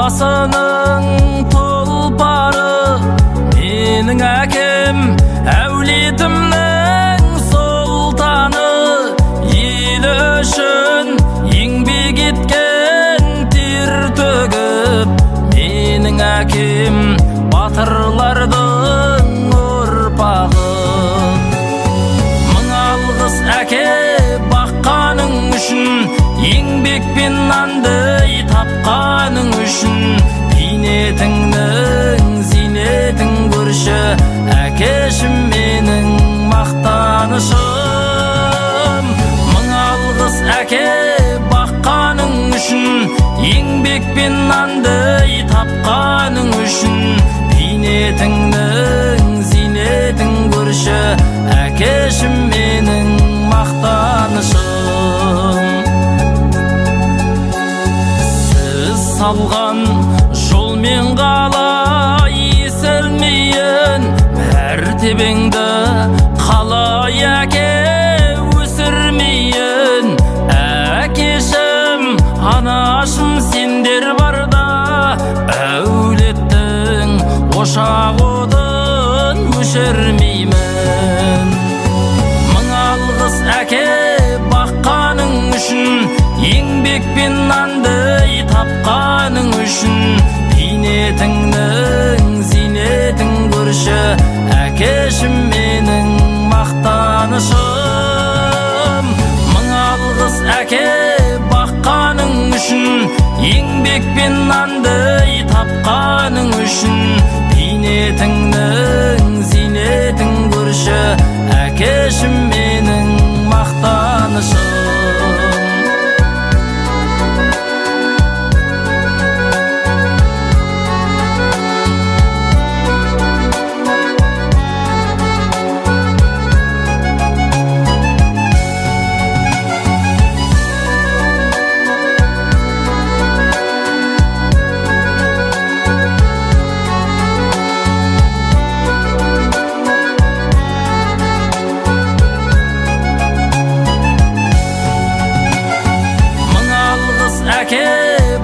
Даласының тұлпары менің әкем, әулетімнің сұлтаны. Ел үшін еңбек еткен, тер төгіп менің әкем, батырлардың ұрпағы. Мың алғыс әке баққаның үшін, еңбекпен нанды тапқаның үшін. Бейнетіңнің зейнетін көрші, әкешім менің мақтанышым. Мың алғыс әке баққаның үшін, еңбекпен нанды тапқаның үшін. Бейнетіңнің зейнетін көрші, әкешім менің мақтанышым. Сіз салған жолмен қалай еселмейін, мәртебеңді қалай әке өсірмейін. Әкешім, анашым, сендер барда әулеттің ошақ отын өшірмеймін. Мың алғыс әке баққаның үшін, еңбекпен нанды тапқаның үшін. Бейнетіңнің зейнетін көрші, әкешім менің мақтанышым. Мың алғыс әке баққаның үшін, еңбекпен нанды тапқаның үшін. Бейнетіңнің зейнетін көрші, әкешім менің мақтанышым.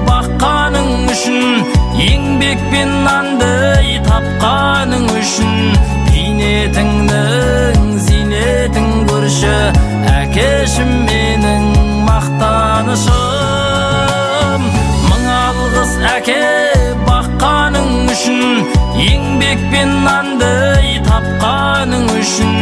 Баққаның үшін, еңбекпен нанды тапқаның үшін. Бейнетіңнің зейнетін көрші, әкешім менің мақтанышым. Мың алғыс әке баққаның үшін, еңбекпен нанды тапқаның үшін.